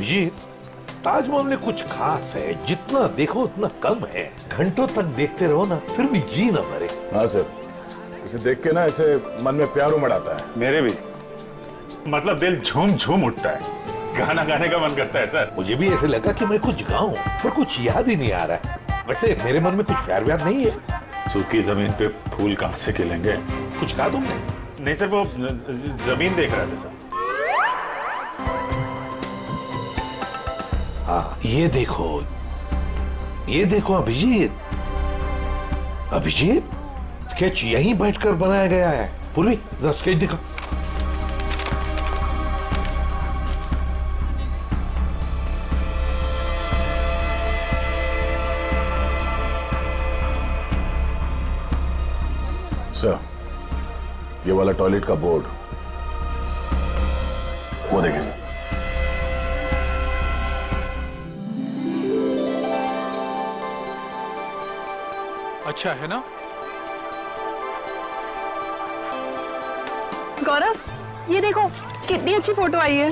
अभिजीत, ताजमहल में कुछ खास है, जितना देखो उतना कम है। घंटों तक देखते रहो ना, फिर भी जी न भरे। हाँ सर, इसे देख के ना ऐसे मन में प्यार उमड़ आता है। मेरे भी, मतलब दिल झूम झूम उठता है, गाना गाने का मन करता है सर। मुझे भी ऐसे लगा कि मैं कुछ गाऊं, पर कुछ याद ही नहीं आ रहा है। वैसे मेरे मन में कुछ प्यार व्यार नहीं है। सूखी जमीन पे फूल कहाँ से खिलेंगे? कुछ गा तुमने? नहीं सर, वो जमीन देख रहा था सर। हाँ, ये देखो अभिजीत। अभिजीत, स्केच यहीं बैठकर बनाया गया है। पूर्वी, जरा स्केच दिखा। सर, ये वाला टॉयलेट का बोर्ड, वो देखिए सर। अच्छा है ना? गौरव, ये देखो कितनी अच्छी फोटो आई है।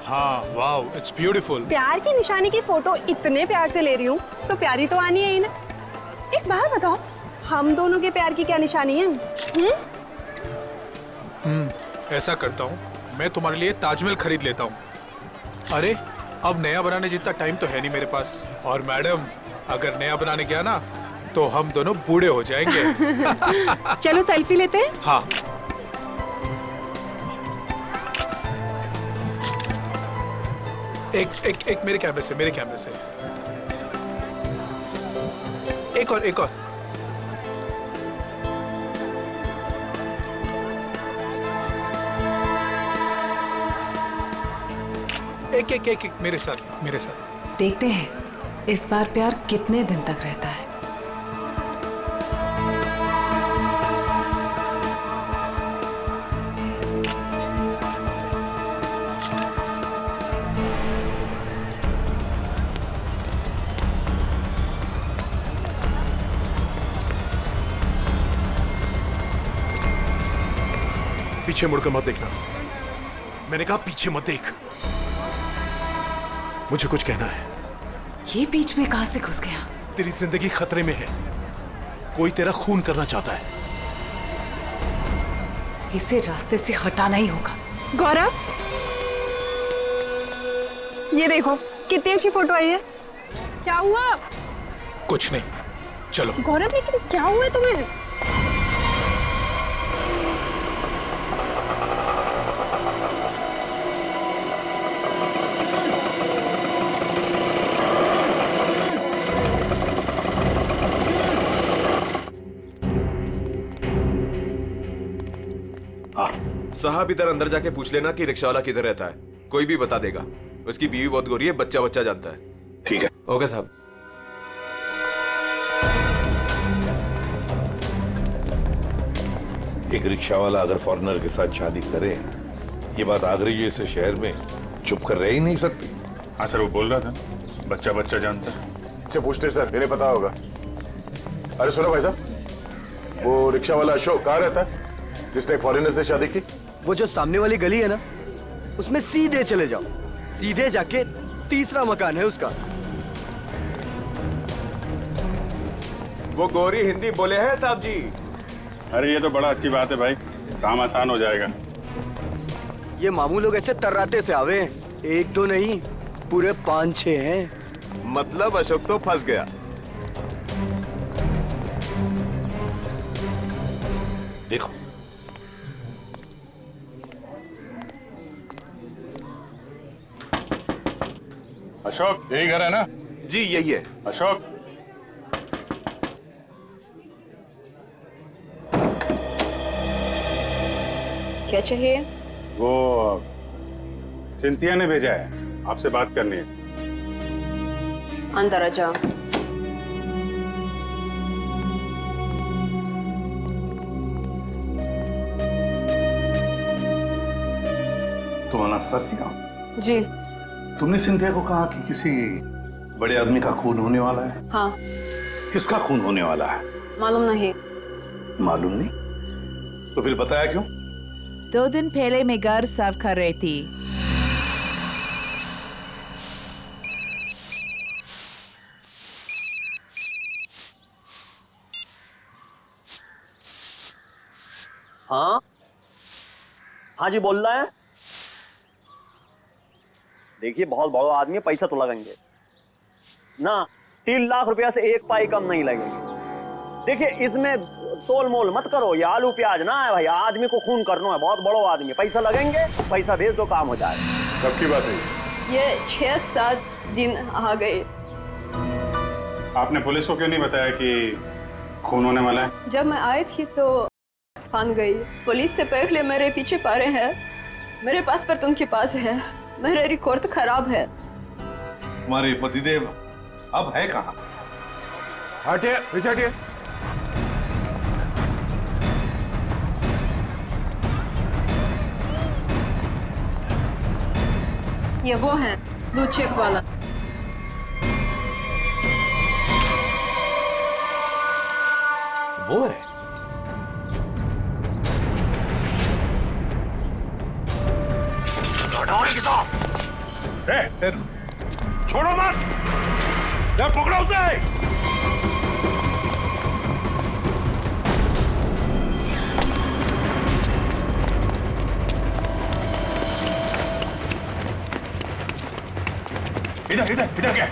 हाँ, वाओ, इट्स ब्यूटीफुल। प्यार की निशानी की फोटो इतने प्यार से ले रही हूँ तो प्यारी तो आनी है ही ना। एक बात बताओ, हम दोनों के प्यार की क्या निशानी है? ऐसा करता हूँ, मैं तुम्हारे लिए ताजमहल खरीद लेता हूँ। अरे, अब नया बनाने जितना टाइम तो है नहीं मेरे पास। और मैडम, अगर नया बनाने गया ना तो हम दोनों बूढ़े हो जाएंगे। चलो सेल्फी लेते हैं। हाँ। एक मेरे कैमरे से, एक और एक मेरे साथ। देखते हैं इस बार प्यार कितने दिन तक रहता है। पीछे मुड़कर मत देखना। मैंने कहा पीछे मत देख। मुझे कुछ कहना है। ये बीच में कहां से घुस गया? तेरी जिंदगी खतरे में है। कोई तेरा खून करना चाहता है। इसे रास्ते से हटाना ही होगा। गौरव, ये देखो कितनी अच्छी फोटो आई है। क्या हुआ? कुछ नहीं, चलो। गौरव, लेकिन क्या हुआ है तुम्हें? साहब, इधर अंदर जाके पूछ लेना कि रिक्शा वाला किधर रहता है। कोई भी बता देगा। उसकी बीवी बहुत गोरी है, बच्चा जानता है। ठीक है। ओके साहब। एक रिक्शा वाला अगर फॉरेनर के साथ शादी करे, ये बात आगरे जैसे शहर में चुप कर रह ही नहीं सकती। हाँ सर, वो बोल रहा था बच्चा जानता है। इससे पूछते सर, इन्हें पता होगा। अरे सुनो भाई साहब, वो रिक्शा वाला अशोक कहाँ रहता है जिसने एक फॉरेनर से शादी की? वो जो सामने वाली गली है ना, उसमें सीधे चले जाओ। सीधे जाके तीसरा मकान है उसका। वो गोरी हिंदी बोले हैं साहब जी। अरे ये तो बड़ा अच्छी बात है भाई, काम आसान हो जाएगा। ये मामू लोग ऐसे तर्राते से आवे हैं। एक दो नहीं, पूरे 5-6 हैं। मतलब अशोक तो फंस गया। देखो, अशोक, यही घर है ना? जी यही है। अशोक, क्या चाहिए? वो सिंथिया ने भेजा है, आपसे बात करनी है। अंदर आ जाओ। तुम अनास्तासिया हो? जी। तुमने सिंथिया को कहा कि किसी बड़े आदमी का खून होने वाला है? हाँ। किसका खून होने वाला है? मालूम नहीं। मालूम नहीं? तो फिर बताया क्यों? 2 दिन पहले मैं घर साफ कर रही थी हाँ हाँ जी, बोल रहे हैं। देखिए बहुत बड़ा आदमी है, पैसा तो लगेंगे ना। 3 लाख रुपया से 1 पाई कम नहीं लगेगी। देखिए इसमें तोल मोल मत करो, ये आलू प्याज ना है भाई, आदमी को खून करना है, बहुत बड़ा आदमी, पैसा लगेंगे, पैसा भेज दो, काम हो जाएगा। कब की बात है? ये 6-7 दिन आ गए। आपने पुलिस को क्यों नहीं बताया कि खून होने वाला है? जब मैं आई थी तो फान गई। पुलिस से पहले मेरे पीछे पड़े हैं, मेरे पासपोर्ट उनके पास है, मेरा रिकॉर्ड खराब है। तुम्हारे पतिदेव अब है कहाँ? हटिए, पीछे हटिए। ये वो है ब्लू चेक वाला। वो है? छोड़ो मत, पकड़ो उसे। इधर इधर इधर क्या?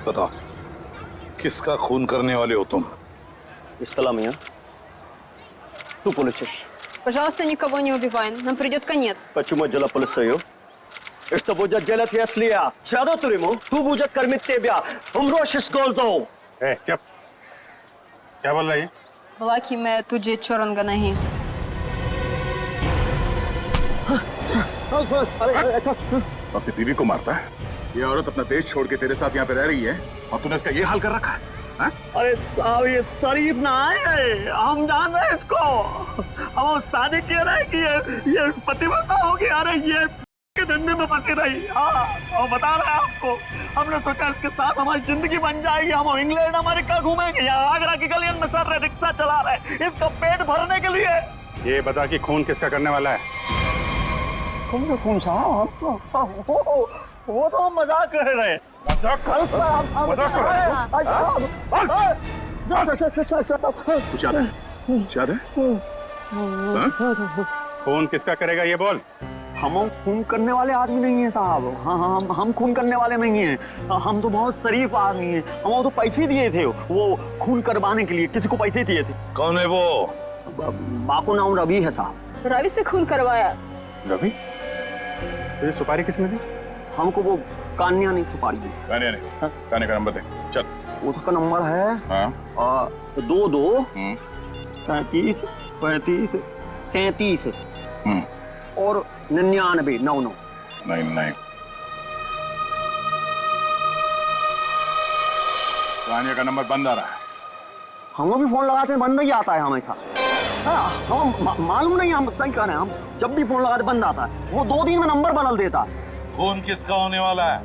बताओ, किसका खून करने वाले हो तुम? Исталам я. Ту получишь. Пожалуйста, никого не убивай, нам придет конец. Почему дело полицею? И что будет делать, если я сяду в тюрьму? Ту будет кормить тебя. Умрешь с голоду. चुप। क्या बोल रही है? बोला कि मैं तुझे छोड़ूंगा नहीं। अपनी बीवी को मारता है? ये औरत अपना देश छोड़ के तेरे साथ यहाँ पे रह रही है और तूने इसका ये हाल कर रखा है? हाँ? अरे साहब, ये शरीफ ना है, हम जान रहे हैं इसको। हम शादी किए रहे कि ये पतिव्रता होगी। अरे ये के धंधे में फंसी रही। हाँ, और बता रहे हैं आपको, हमने सोचा इसके साथ हमारी जिंदगी बन जाएगी। हम इंग्लैंड अमेरिका घूमेंगे, यहाँ आगरा की गलियन में सर रहे, रिक्शा चला रहे, इसका पेट भरने के लिए। ये बता कि खून किसका करने वाला है? कौन साहब? वो तो हम मजाक कर रहे हैं। मजाक कर कुछ याद है? याद है? खून किसका करेगा ये बोल। हम खून करने वाले आदमी नहीं है साहब। हाँ, हम खून करने वाले नहीं हैं। हम तो बहुत शरीफ आदमी हैं। हम तो पैसे दिए थे, वो खून करवाने के लिए किसी को पैसे दिए थे। कौन है वो? बापू नाम रवि है साहब। रवि से खून करवाया। रवि? तुझे सुपारी किसने दी? हमको वो कान्या ने सुपारी दी। कान्या ने? कान्या का नंबर दे। चल। उसका नंबर है 22 35 35 37 और 99 99। रानिया का नंबर बंद आ रहा है। हम भी फोन लगाते हैं बंद ही आता है हमेशा। हाँ, हम मालूम नहीं, हम सही कह रहे हैं। हम जब भी फोन लगाते बंद आता है। वो 2 दिन में नंबर बदल देता है। खून किसका होने वाला है?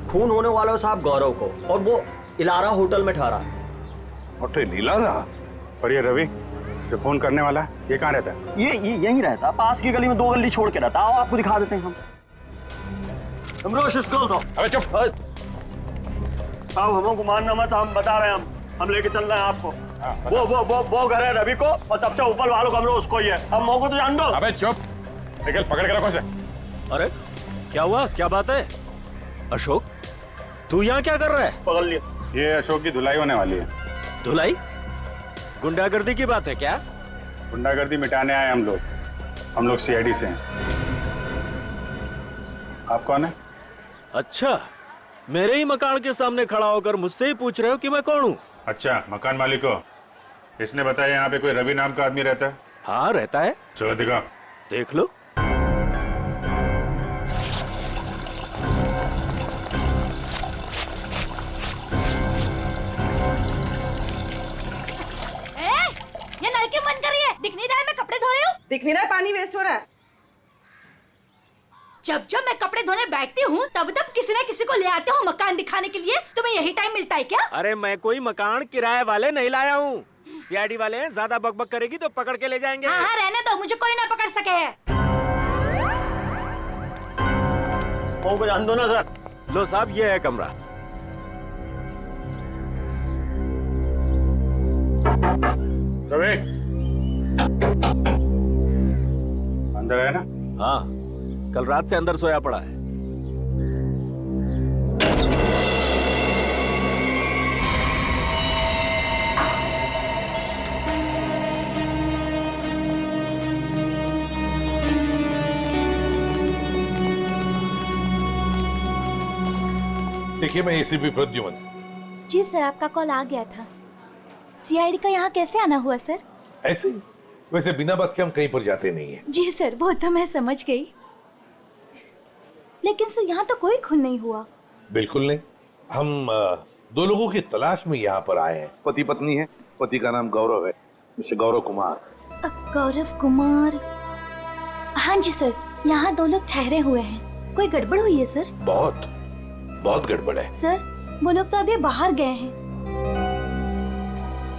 खून होने वाला है साहब गौरव को, और वो इलारा होटल में ठहरा है। होटल इलारा? और ये रवि जो फोन करने वाला है, ये कहाँ रहता है? ये यहीं रहता, पास की गली में 2 गली छोड़ के रहता। आओ आपको दिखा देते हैं हम। स्कूल तो अबे चुप। साहब हमको मानना मत, हम बता रहे हैं। हम लेके चल रहे हैं आपको। वो घर है रवि को, और सबसे ऊपर वालों का उसको ही है। हम मौको तो जान दो। अबे चुप, निकल, पकड़ के रखो उसे। अरे क्या हुआ, क्या बात है? अशोक तू यहाँ क्या कर रहा है? पकड़ लिया। ये अशोक की धुलाई होने वाली है। धुलाई? गुंडागर्दी की बात है क्या? गुंडागर्दी मिटाने आए हम लोग सीआईडी से हैं। आप कौन है? अच्छा, मेरे ही मकान के सामने खड़ा होकर मुझसे ही पूछ रहे हो कि मैं कौन हूँ? अच्छा, मकान मालिक हो। इसने बताया यहाँ पे कोई रवि नाम का आदमी रहता है? हाँ रहता है। चलो दिखाओ। देख लो। ये नल क्यों बंद कर रही है? दिख नहीं रहा है मैं कपड़े धो रही हूँ? दिख नहीं रहा है पानी वेस्ट हो रहा है। जब जब मैं कपड़े धोने बैठती हूँ तब तब किसी न किसी को ले आते हो मकान दिखाने के लिए। तुम्हें यही टाइम मिलता है क्या? अरे मैं कोई मकान किराए वाले नहीं लाया हूँ। सीआईडी वाले हैं, ज्यादा बकबक करेगी तो पकड़ के ले जाएंगे। हाँ रहने दो, मुझे कोई ना पकड़ सके है। मौको जान दो ना सर। लो साहब, ये है कमरा। रवि अंदर है ना? हाँ, कल रात से अंदर सोया पड़ा है। देखिए, मैं एसीपी प्रद्युमन। जी सर, आपका कॉल आ गया था। सीआईडी का यहाँ कैसे आना हुआ सर? ऐसे ही। वैसे बिना बात के हम कहीं पर जाते नहीं है। जी सर, वो तो मैं समझ गई, लेकिन सर यहाँ तो कोई खून नहीं हुआ। बिल्कुल नहीं। हम 2 लोगों की तलाश में यहाँ पर आए हैं। पति पत्नी है। पति का नाम गौरव है, मिस्टर गौरव कुमार। गौरव कुमार? हाँ जी सर, यहाँ 2 लोग ठहरे हुए हैं। कोई गड़बड़ हुई है सर? बहुत गड़बड़ है सर। वो लोग तो अभी बाहर गए हैं।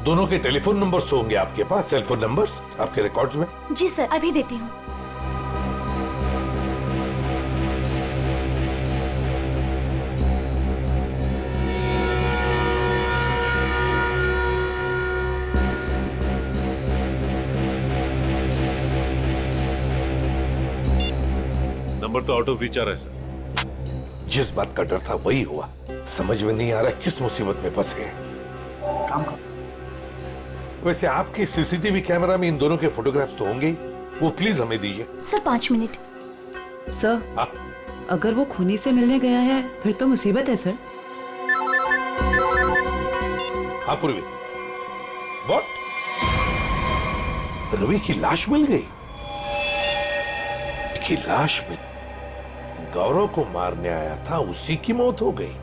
दोनों के टेलीफोन नंबर्स होंगे आपके पास, सेलफोन नंबर्स आपके रिकॉर्ड्स में? जी सर, अभी देती हूँ। नंबर तो आउट ऑफ रीच आ रहा है सर। जिस बात का डर था वही हुआ। समझ में नहीं आ रहा किस मुसीबत में फंसे हैं। काम कर। वैसे आपके सीसीटीवी कैमरा में इन दोनों के फोटोग्राफ्स तो होंगे ही, वो प्लीज हमें दीजिए। Sir 5 minute. सर, हाँ? अगर वो खूनी से मिलने गया है फिर तो मुसीबत है सर। हाँ पूर्वी, व्हाट? रवि की लाश मिल गई? की लाश में गौरव को मारने आया था, उसी की मौत हो गई।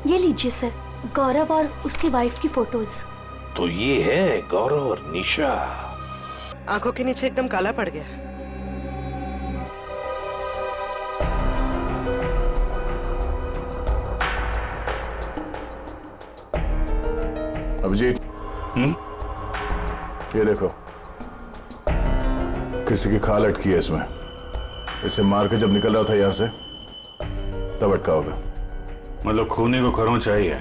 ये लीजिए सर, गौरव और उसकी वाइफ की फोटोज। तो ये है गौरव और निशा। आंखों के नीचे एकदम काला पड़ गया। अभिजीत, ये देखो, किसी की खाल अटकी है इसमें। इसे मार के जब निकल रहा था यहाँ से तब अटका होगा। मतलब खूनी को खरों चाहिए।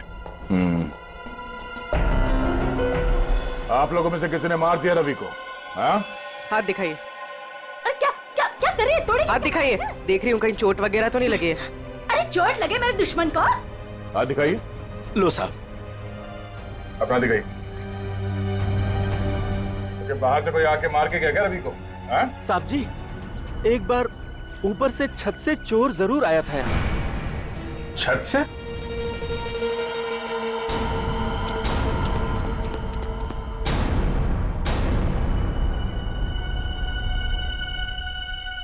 आप लोगों में से किसी ने मार दिया रवि को? हाँ? हाथ दिखाइए। अरे क्या क्या क्या कर रही है? थोड़ी हाथ दिखाइए। देख रही हूँ कहीं चोट वगैरह तो नहीं लगी है। अरे चोट लगे मेरे दुश्मन को? हाथ दिखाइए। लो साहब। अपना दिखाइए। तो बाहर से कोई आके मार के गया क्या रवि को? हाँ? साहब जी, एक बार ऊपर से छत से चोर जरूर आया था यहाँ। छत से?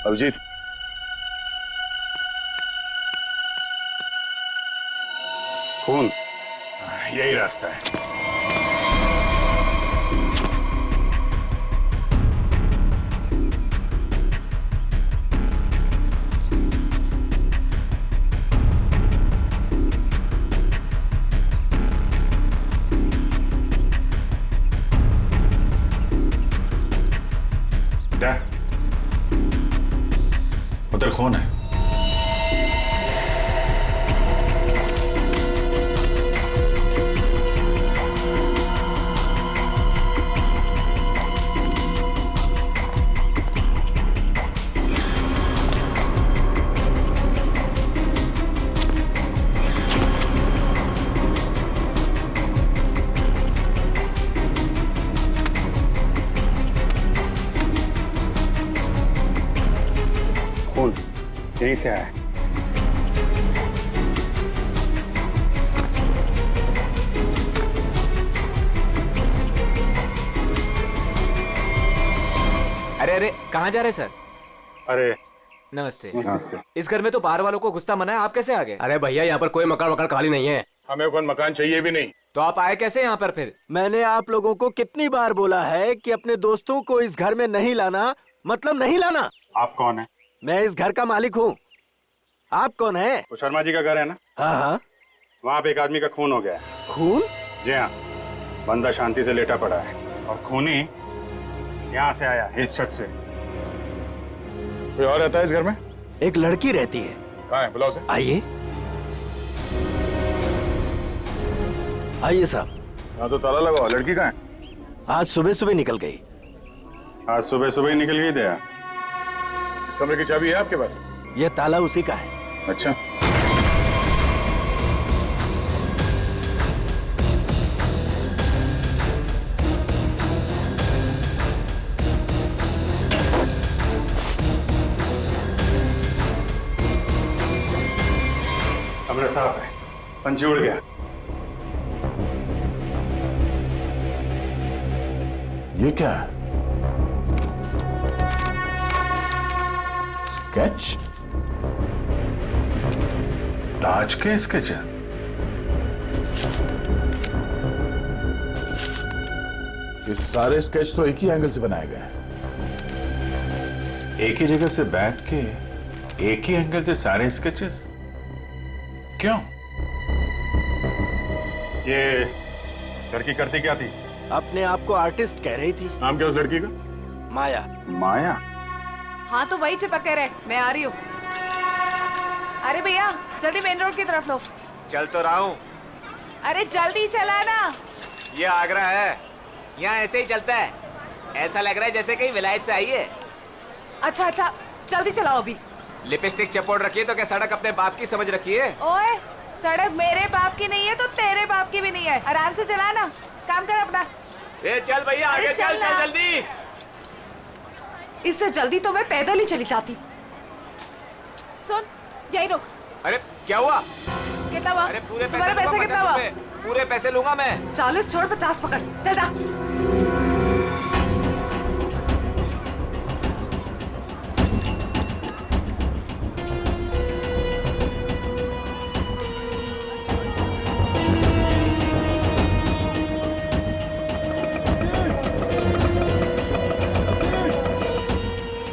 अभिजीत, खून? यही रास्ता है। उधर कौन है? खून यहीं से आया है। अरे अरे कहाँ जा रहे सर? अरे नमस्ते। नमस्ते। इस घर में तो बाहर वालों को घुसता मना है, आप कैसे आ गए? अरे भैया यहाँ पर कोई मकान खाली नहीं है। हमें कोई मकान चाहिए भी नहीं। तो आप आए कैसे यहाँ पर फिर? मैंने आप लोगों को कितनी बार बोला है कि अपने दोस्तों को इस घर में नहीं लाना, मतलब नहीं लाना। आप कौन है? मैं इस घर का मालिक हूँ। आप कौन है? वो शर्मा जी का घर है ना? हाँ हाँ। वहाँ पे एक आदमी का खून हो गया है। खून? जी हाँ, बंदा शांति से लेटा पड़ा है और खूनी यहाँ से आया, इस छत से। कोई और रहता है इस घर में? एक लड़की रहती है। कहाँ है? बुलाओ उसे। आइए आइए साहब। यहाँ तो ताला लगा हुआ, लड़की कहाँ है? आज सुबह सुबह निकल गई। आज सुबह सुबह ही निकल गई दया। इस कमरे की चाबी है आपके पास? ये ताला उसी का है। अच्छा। कमरा साफ है, पंछी उड़ गया। ये क्या है? स्केच? ताज के स्केच है। ये सारे स्केच तो एक ही एंगल से बनाए गए हैं। एक ही जगह से बैठ के एक ही एंगल से सारे स्केचेस क्यों? ये लड़की करती क्या थी? अपने आप को आर्टिस्ट कह रही थी। नाम क्या उस लड़की का? माया। माया? हाँ तो वही चिपके रहे, मैं आ रही हूँ। अरे भैया जल्दी मेन रोड की तरफ लो। चल तो रहा हूँ। अरे जल्दी चलाना। ये आगरा है, यहाँ ऐसे ही चलता है। ऐसा लग रहा है जैसे कहीं विलायत से आई है। अच्छा अच्छा जल्दी चलाओ अभी। लिपस्टिक चपोड़ रखी है तो क्या सड़क अपने बाप की समझ रखी है? ओए सड़क मेरे बाप की नहीं है तो तेरे बाप की भी नहीं है। आराम से चलाना, काम कर अपना। ए चल भैया आगे चल चल जल्दी। इससे जल्दी तो मैं पैदल ही चली जाती। सुन यही रुक। अरे क्या हुआ? कितना हुआ? अरे पूरे तुम्हारे पैसे कितना हुआ? पूरे पैसे लूंगा मैं। 40 छोड़ 50 पकड़, चल जा।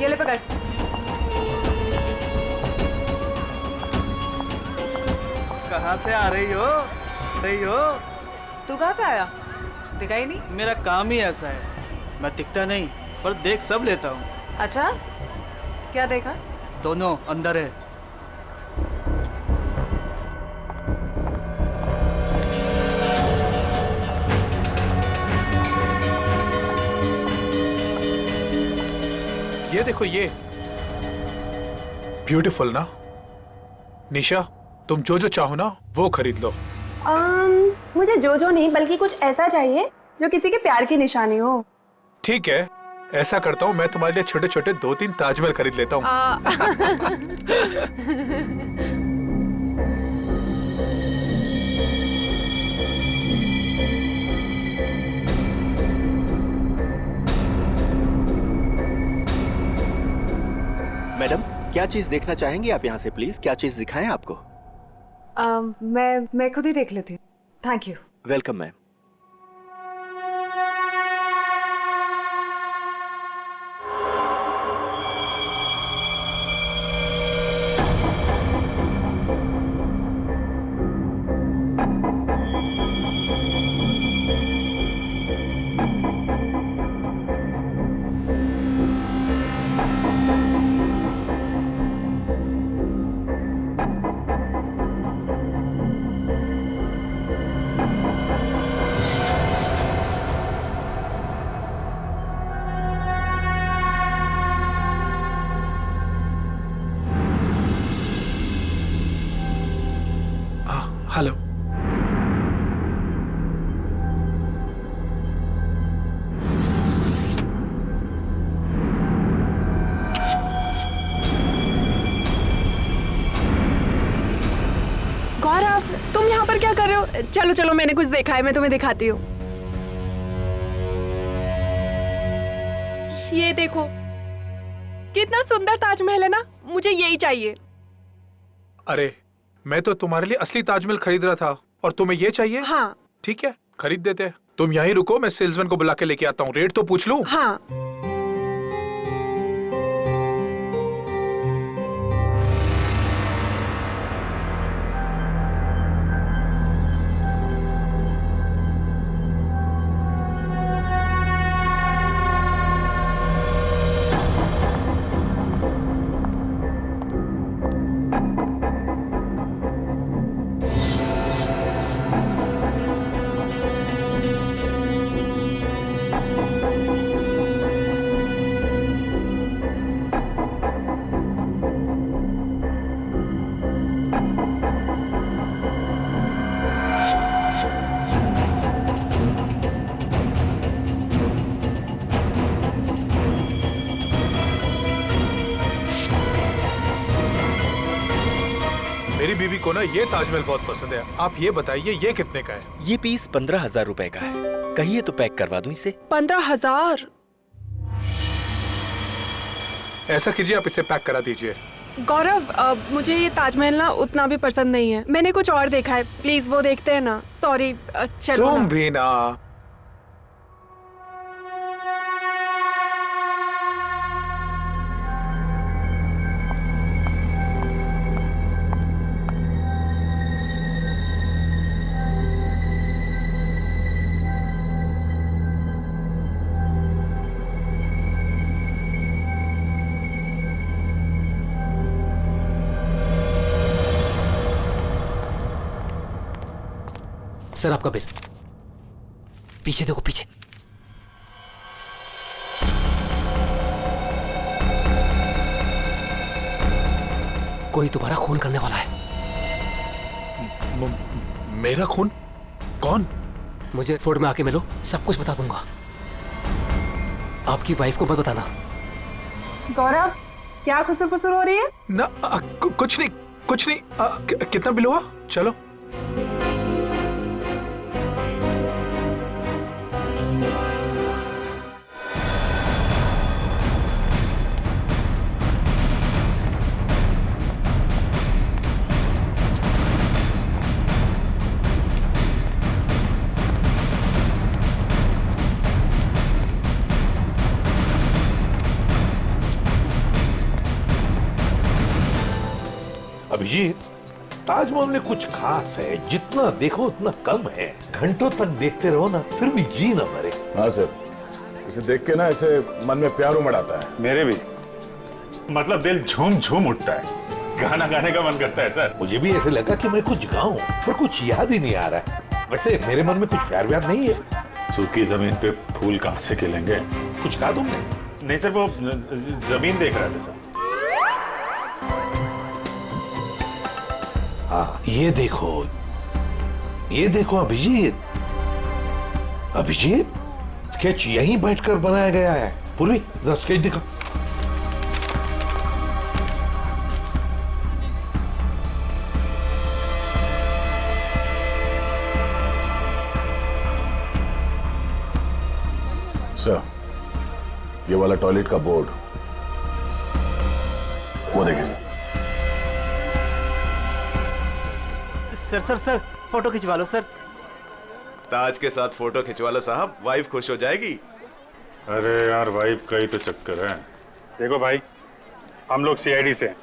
ये ले पकड़। कहाँ से आ रही हो? तू कहाँ से आया? दिखा ही नहीं। मेरा काम ही ऐसा है, मैं दिखता नहीं पर देख सब लेता हूँ। अच्छा क्या देखा? दोनों अंदर है। ये देखो ये ब्यूटीफुल ना। निशा तुम जो जो चाहो ना वो खरीद लो। मुझे जो जो नहीं बल्कि कुछ ऐसा चाहिए जो किसी के प्यार की निशानी हो। ठीक है ऐसा करता हूँ, मैं तुम्हारे लिए छोटे छोटे 2-3 ताजमहल खरीद लेता हूँ। मैडम क्या चीज देखना चाहेंगे आप यहाँ से? प्लीज क्या चीज दिखाएं आपको? मैं खुद ही देख लेती हूँ। Thank you. Welcome ma'am. Hello. Gaurav, तुम यहाँ पर क्या कर रहे हो? चलो चलो, मैंने कुछ देखा है, मैं तुम्हें दिखाती हूँ। ये देखो, कितना सुंदर ताजमहल है ना, मुझे यही चाहिए। अरे मैं तो तुम्हारे लिए असली ताजमहल खरीद रहा था और तुम्हें ये चाहिए? हाँ। ठीक है, खरीद देते हैं। तुम यहीं रुको, मैं सेल्समैन को बुला के लेके आता हूँ। रेट तो पूछ लूं? हाँ। मेरी बीवी को ना ये ताजमहल बहुत पसंद है। आप ये बताइए, ये कितने का है? ये पीस 15,000 रुपए का है। कहिए तो पैक करवा दूं इसे। 15,000? ऐसा कीजिए, आप इसे पैक करा दीजिए। गौरव, मुझे ये ताजमहल ना उतना भी पसंद नहीं है। मैंने कुछ और देखा है, प्लीज वो देखते हैं ना। सॉरी, चलो तुम ना। भी ना। सर आपका बिल। पीछे देखो, पीछे। कोई तुम्हारा खून करने वाला है। मेरा खून? कौन? मुझे फोर्ट में आके मिलो, सब कुछ बता दूंगा। आपकी वाइफ को मत बताना। गौरव, क्या खुसुर फुसुर हो रही है? ना कुछ नहीं, कुछ नहीं। कितना बिल हुआ? चलो। अभिजीत, ताजमहल में कुछ खास है। जितना देखो उतना कम है। घंटों तक देखते रहो ना, फिर भी जी ना भरे। हाँ सर, इसे देख के ना ऐसे मन में प्यार उमड़ आता है। मेरे भी, मतलब दिल झूम झूम उठता है। गाना गाने का मन करता है सर। मुझे भी ऐसे लगा कि मैं कुछ गाऊं, पर कुछ याद ही नहीं आ रहा है। वैसे मेरे मन में कुछ प्यार व्यार नहीं है। सूखी जमीन पे फूल कहां से खिलेंगे? कुछ गा तुमने? नहीं सर, वो जमीन देख रहा था सर। हाँ, ये देखो अभिजीत। अभिजीत, स्केच यहीं बैठकर बनाया गया है। पूर्वी, जरा स्केच दिखा। सर, ये वाला टॉयलेट का बोर्ड, वो देखिए। सर सर सर, फोटो खिंचवा लो सर। ताज के साथ फोटो खिंचवा लो साहब, वाइफ खुश हो जाएगी। अरे यार वाइफ का ही तो चक्कर है। देखो भाई, हम लोग सीआईडी से हैं,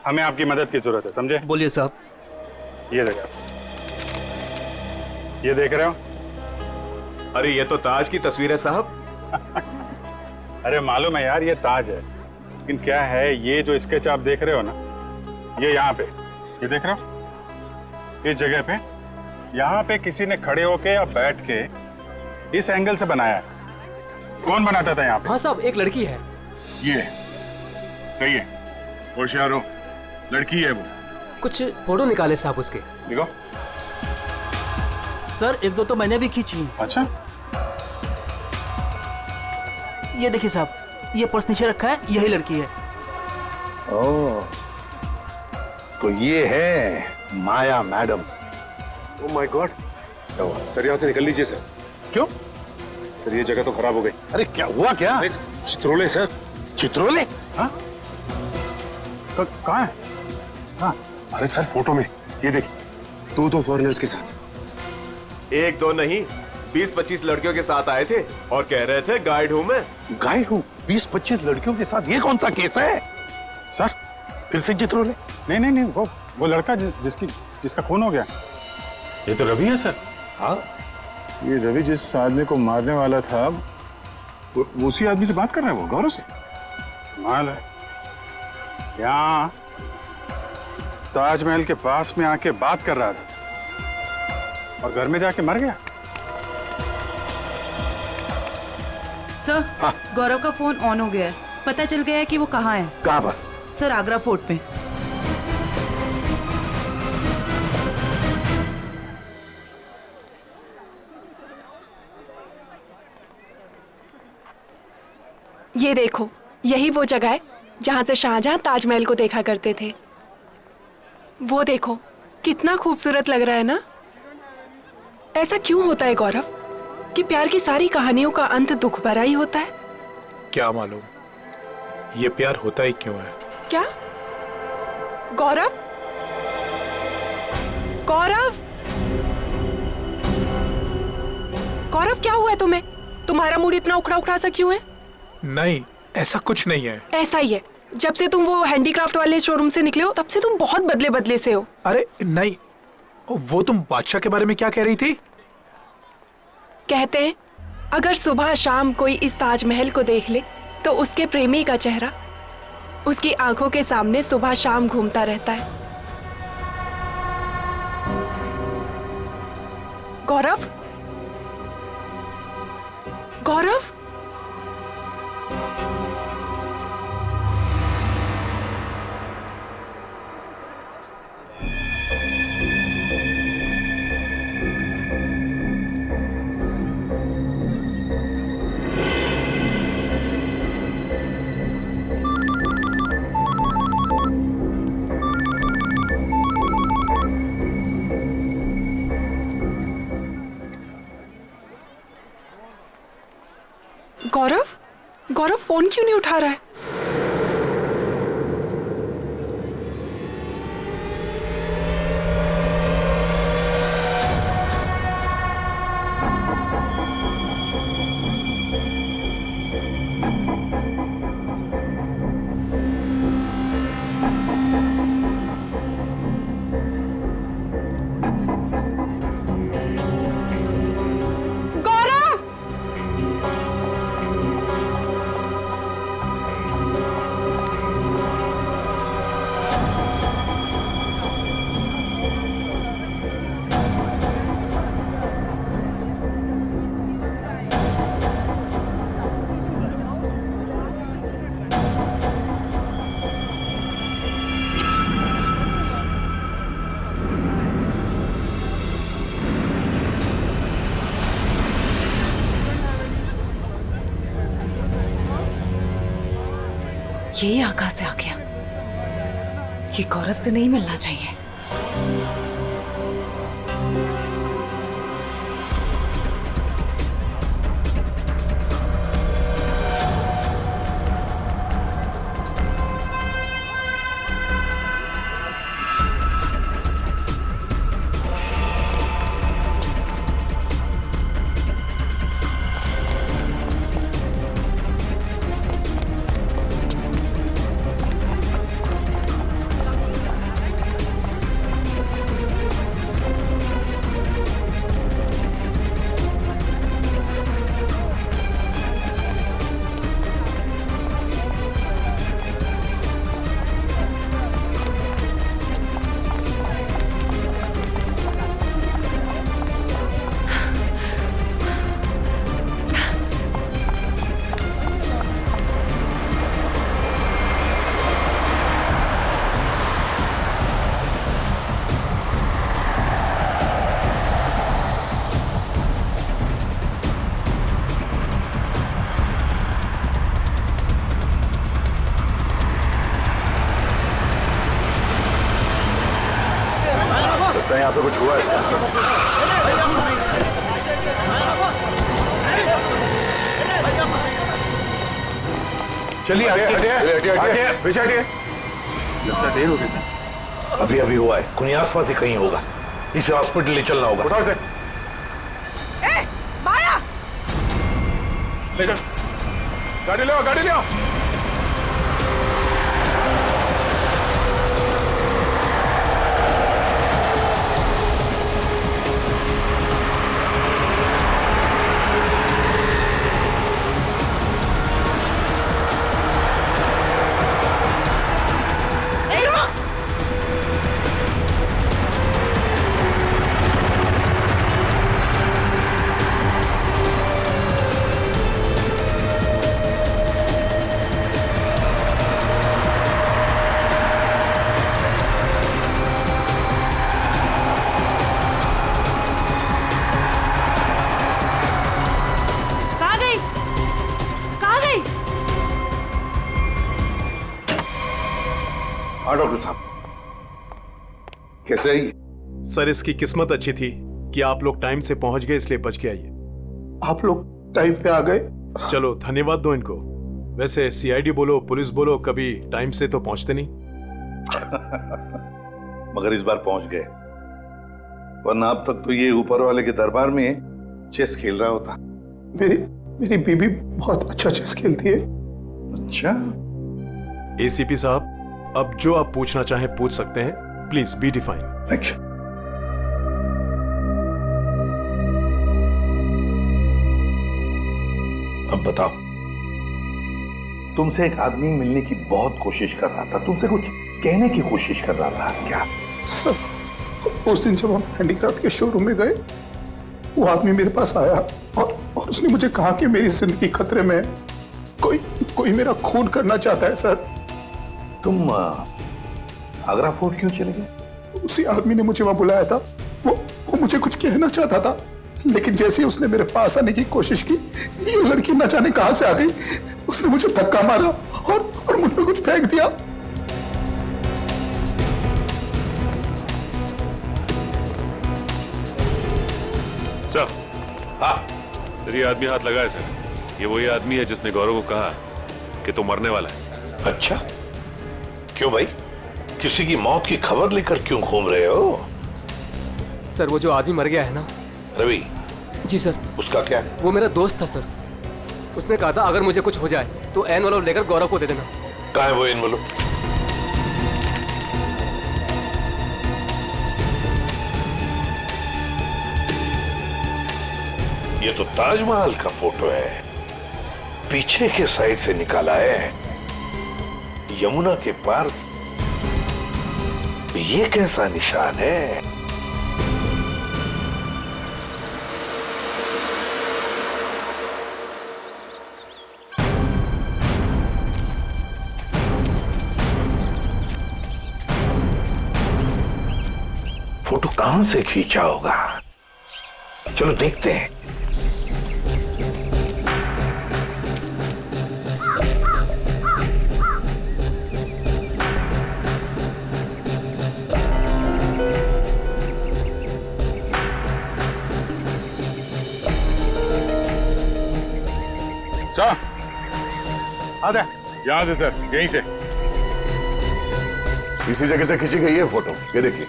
हमें आपकी मदद की जरूरत है, समझे? बोलिए साहब। ये देखो, ये देख रहे हो? अरे ये तो ताज की तस्वीर है साहब। अरे मालूम है यार, ये ताज है, लेकिन क्या है, ये जो स्केच आप देख रहे हो ना, ये यहाँ पे, ये देख रहे हो, इस जगह पे, यहाँ पे किसी ने खड़े होके या बैठ के इस एंगल से बनाया है। कौन बनाता था यहाँ पे? हाँ साहब, एक लड़की है। ये सही है, होशियार हो, लड़की है वो। कुछ फोटो निकाले साहब उसके। देखो सर, एक दो तो मैंने भी खींची। अच्छा, ये देखिए साहब, ये पर्स नीचे रखा है, यही लड़की है। ओह, तो ये है Maya madam. Oh my god. Sir यहाँ से निकल लीजिए सर। क्यों सर? ये जगह तो खराब हो गई। अरे क्या हुआ क्या? चित्रोले सर। चित्रोले? हाँ? कहाँ है? हाँ? अरे सर फोटो में ये देखिए, दो फॉरेनर्स के साथ। एक दो नहीं, 20-25 लड़कियों के साथ आए थे और कह रहे थे गाइड हूं मैं। गाइड हूँ? 20-25 लड़कियों के साथ? ये कौन सा केस है सर? फिर से चित्रोले? नहीं, वो लड़का जिसका खून हो गया। ये तो रवि है सर। हाँ, ये रवि जिस आदमी को मारने वाला था, वो उसी आदमी से बात कर रहा है, वो गौरव से। माल है, यहाँ ताजमहल के पास में आके बात कर रहा था और घर में जाके मर गया। सर, गौरव का फोन ऑन हो गया है, पता चल गया है कि वो कहाँ है। कहाँ पर? सर, आगरा फोर्ट पे। ये देखो, यही वो जगह है जहाँ से शाहजहां ताजमहल को देखा करते थे। वो देखो, कितना खूबसूरत लग रहा है ना? ऐसा क्यों होता है गौरव कि प्यार की सारी कहानियों का अंत दुख भरा ही होता है? क्या मालूम ये प्यार होता ही क्यों है। क्या? गौरव? गौरव? गौरव, क्या हुआ है तुम्हें? तुम्हारा मूड इतना उखड़ा उखड़ा सा क्यों है? नहीं, ऐसा कुछ नहीं है। ऐसा ही है, जब से तुम वो हैंडीक्राफ्ट वाले शोरूम से निकले हो तब से तुम बहुत बदले बदले से हो। अरे नहीं, वो तुम बादशाह के बारे में क्या कह रही थी? कहते हैं अगर सुबह शाम कोई इस ताजमहल को देख ले तो उसके प्रेमी का चेहरा उसकी आंखों के सामने सुबह शाम घूमता रहता है। गौरव? गौरव? गौरव? गौरव फोन क्यों नहीं उठा रहा है? ये यहाँ कहाँ से आ गया? ये गौरव से नहीं मिलना चाहिए। लगता है यहाँ पे कुछ हुआ है सर। चलिए हटिए, पीछे हटिए। लगता देर हो गई सर। अभी अभी हुआ है, कोई आसपास ही कहीं होगा। इसे हॉस्पिटल ले चलना होगा। उठाओ इसे। माया! गाड़ी ले आओ, गाड़ी ले आओ। हाँ डॉक्टर साहब, कैसे आई? सर इसकी किस्मत अच्छी थी कि आप लोग टाइम से पहुंच गए, इसलिए बच के आइए। आप लोग टाइम पे आ गए। चलो धन्यवाद दो इनको। वैसे सीआईडी बोलो पुलिस बोलो, कभी टाइम से तो पहुंचते नहीं। मगर इस बार पहुंच गए, वरना अब तक तो ये ऊपर वाले के दरबार में चेस खेल रहा होता। मेरी बीबी बहुत अच्छा चेस खेलती है। अच्छा। एसीपी साहब, अब जो आप पूछना चाहें पूछ सकते हैं। Please be define. Thank you. अब बताओ, तुमसे एक आदमी मिलने की बहुत कोशिश कर रहा था, तुमसे कुछ कहने की कोशिश कर रहा था, क्या? सर, उस दिन जब हम हैंडीक्राफ्ट के शोरूम में गए, वो आदमी मेरे पास आया और उसने मुझे कहा कि मेरी जिंदगी खतरे में है, कोई मेरा खून करना चाहता है। सर, तुम आगरा फोर्ट क्यों चले गए? उसी आदमी ने मुझे वहां बुलाया था। वो मुझे कुछ कहना चाहता था, लेकिन जैसे ही उसने मेरे पास आने की कोशिश की, ये लड़की न जाने कहां से आ गई। उसने मुझे धक्का मारा और मुझ पे कुछ फेंक दिया। सर, हाँ, तेरी आदमी हाथ लगाए सर। ये वही आदमी है जिसने गौरव को कहा कि तू मरने वाला है। अच्छा, क्यों भाई? किसी की मौत की खबर लेकर क्यों घूम रहे हो? सर, वो जो आदमी मर गया है ना, रवि। जी सर। उसका क्या? वो मेरा दोस्त था सर। उसने कहा था अगर मुझे कुछ हो जाए तो एनवलप लेकर गौरव को दे देना। कहाँ है वो एनवलप? ये तो ताजमहल का फोटो है, पीछे के साइड से निकाला है, यमुना के पार। ये कैसा निशान है? फोटो कहां से खींचा होगा? चलो देखते हैं। सर, आधा यहां से सर, यहीं से। इसी जगह से खींची गई है फोटो, ये देखिए।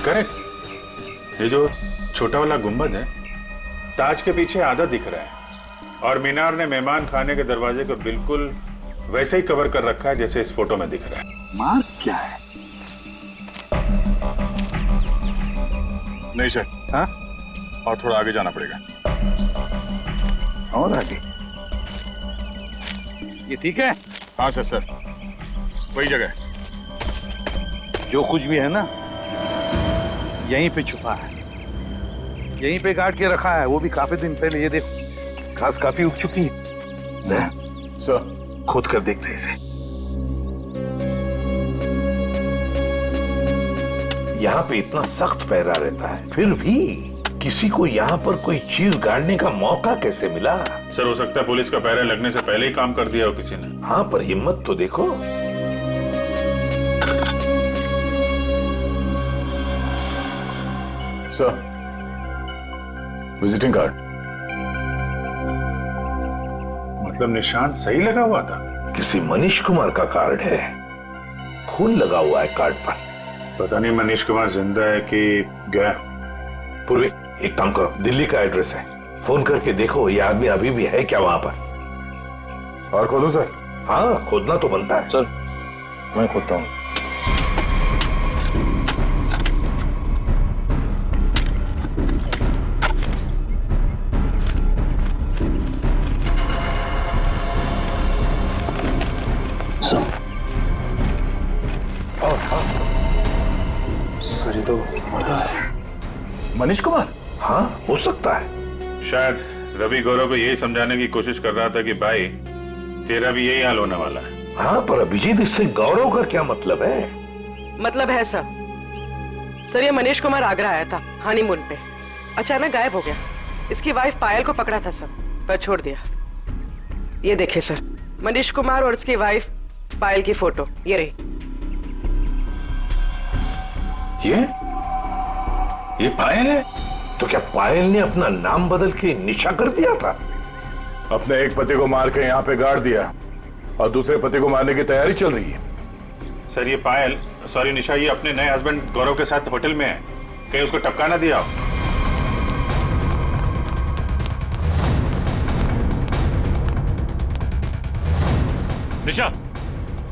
करेक्ट। ये जो छोटा वाला गुंबद है, ताज के पीछे आधा दिख रहा है, और मीनार ने मेहमान खाने के दरवाजे को बिल्कुल वैसे ही कवर कर रखा है जैसे इस फोटो में दिख रहा है। मार्क क्या है? नहीं सर। हाँ, और थोड़ा आगे जाना पड़ेगा। और आगे? ये ठीक है? हाँ सर, वही जगह है। जो कुछ भी है ना, यहीं पे छुपा है, यहीं पे गाड़ के रखा है, वो भी काफी दिन पहले। ये देखो, घास काफी उग चुकी है। सर, खोद कर देखते हैं इसे। यहाँ पे इतना सख्त पहरा रहता है, फिर भी किसी को यहाँ पर कोई चीज गाड़ने का मौका कैसे मिला? सर, हो सकता है पुलिस का पहरा लगने से पहले ही काम कर दिया हो किसी ने। हाँ, पर हिम्मत तो देखो। Sir, visiting card. मतलब निशान सही लगा हुआ था? किसी मनीष कुमार का कार्ड है, खून लगा हुआ है कार्ड पर। पता नहीं मनीष कुमार जिंदा है कि गया। पूर्वी, एक काम करो, दिल्ली का एड्रेस है, फोन करके देखो ये आदमी अभी भी है क्या वहां पर। और खोदो सर? हाँ, खोदना तो बनता है। सर, मैं खोदता हूँ। सर, ये तो मरता है। मनीष कुमार? हाँ, हो सकता है। शायद रवि गौरव को यही समझाने की कोशिश कर रहा था कि भाई तेरा भी यही हाल होने वाला है। हाँ, पर अभिजीत, इससे गौरव का क्या मतलब है? मतलब है सर, ये मनीष कुमार आगरा आया था हनीमून पे, अचानक गायब हो गया। इसकी वाइफ पायल को पकड़ा था सर, पर छोड़ दिया। ये देखिए सर, मनीष कुमार और उसकी वाइफ पायल की फोटो ये रही। ये पायल है? तो क्या पायल ने अपना नाम बदल के निशा कर दिया था? अपने एक पति को मार के यहाँ पे गाड़ दिया और दूसरे पति को मारने की तैयारी चल रही है। सर, ये पायल, सॉरी निशा, ये अपने नए हस्बैंड गौरव के साथ होटल में है, कहीं उसको टपका ना दिया। निशा,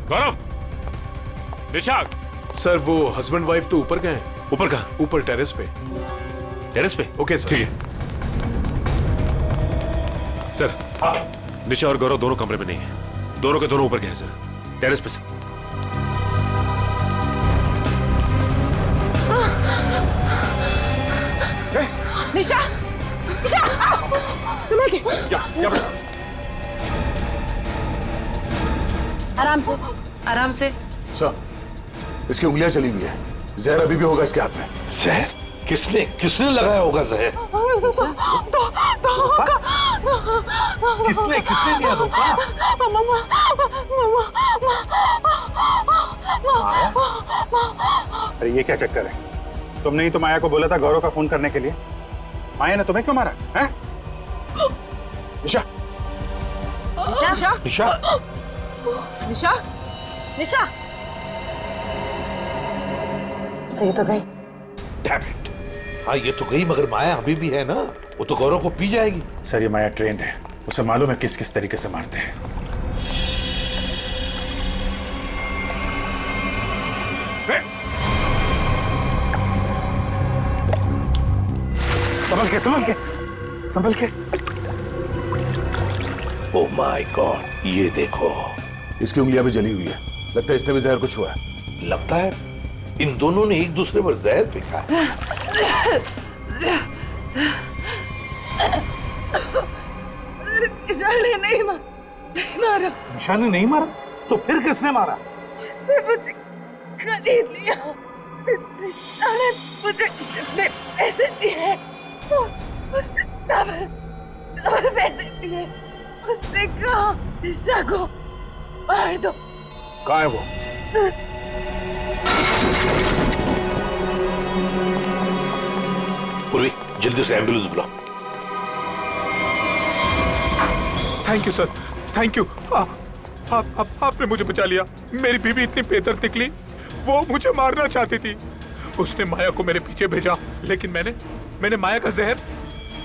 गौरव, निशा। सर, वो हस्बैंड वाइफ तो ऊपर गए हैं। ऊपर कहाँ? ऊपर टेरेस पे। टेरेस पे? Okay sir. ठीक है सर। निशा और गौरव दोनों कमरे में नहीं है, दोनों के दोनों ऊपर गए हैं सर, टेरेस पे सर। निशा, निशा, संभल के। आराम से, आराम से। सर, इसकी उंगलियां चली हुई है, जहर अभी भी होगा इसके हाथ में। जहर? किसने लगाया होगा जहर? किसने दिया धोखा? अरे ये क्या चक्कर है? तुमने ही तो माया को बोला था गौरव का फोन करने के लिए। माया ने तुम्हें क्यों मारा है? निशा, निशा, निशा, निशा, निशा। सही तो गई। Damn it! हाँ, ये तो गई, मगर माया अभी भी है ना, वो तो गौरव को पी जाएगी। सर, ये माया ट्रेंड है, उसे मालूम है किस किस तरीके से मारते हैं। संभल के। ओह माय गॉड, ये देखो, इसकी उंगलियां भी जली हुई है, लगता है इसने भी जहर कुछ हुआ है। लगता है इन दोनों ने एक दूसरे पर जहर फेंका है। निशा ने नहीं मारा। निशा ने नहीं मारा? तो फिर किसने मारा? उसने मुझे खरीद लिया। निशा ने मुझे जितने पैसे दिए उससे डबल पैसे दिए। उसने कहा निशा को मार दो। कहाँ है वो? पूर्वी, जल्दी से एम्बुलेंस बुलाओ। Thank you sir, thank you. आपने मुझे बचा लिया। मेरी बीवी इतनी बेदर्द निकली, वो मुझे मारना चाहती थी। उसने माया को मेरे पीछे भेजा, लेकिन मैंने माया का जहर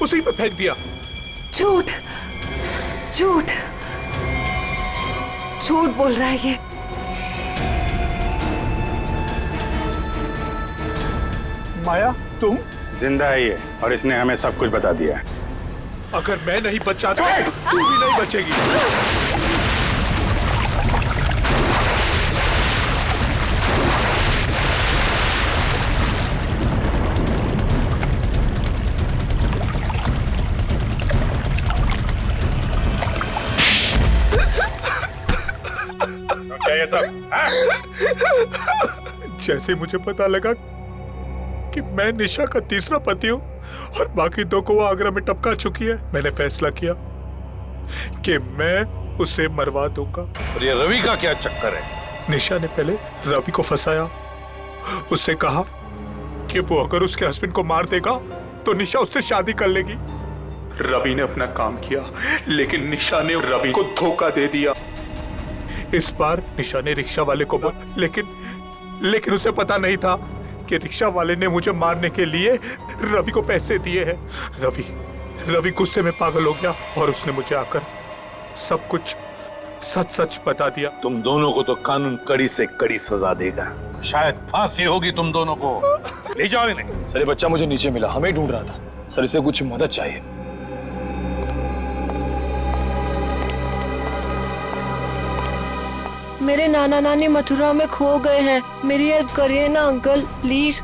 उसी पे फेंक दिया। झूठ झूठ झूठ बोल रहा है ये। माया, तुम? जिंदा है ये, और इसने हमें सब कुछ बता दिया है। अगर मैं नहीं बचा तो तू भी नहीं बचेगी। क्या ये सब? जैसे मुझे पता लगा कि मैं निशा का तीसरा पति हूँ और बाकी दो को वो आगरा में टपका चुकी है, मैंने फैसला किया कि मैं उसे मरवा दूंगा। और ये रवि का क्या चक्कर है? निशा ने पहले रवि को फंसाया, उससे कहा कि वो अगर उसके हस्बैंड को मार देगा तो निशा उससे शादी कर लेगी। रवि ने अपना काम किया, लेकिन निशा ने रवि को धोखा दे दिया। इस बार निशा ने रिक्शा वाले को बोला, लेकिन उसे पता नहीं था कि रिक्शा वाले ने मुझे मारने के लिए रवि को पैसे दिए हैं। रवि गुस्से में पागल हो गया और उसने मुझे आकर सब कुछ सच बता दिया। तुम दोनों को तो कानून कड़ी से कड़ी सजा देगा, शायद फांसी होगी तुम दोनों को। ले जाओ इन्हें। सर ये बच्चा मुझे नीचे मिला, हमें ढूंढ रहा था सर, इसे कुछ मदद चाहिए। मेरे नाना नानी मथुरा में खो गए हैं, मेरी हेल्प करिए ना अंकल प्लीज।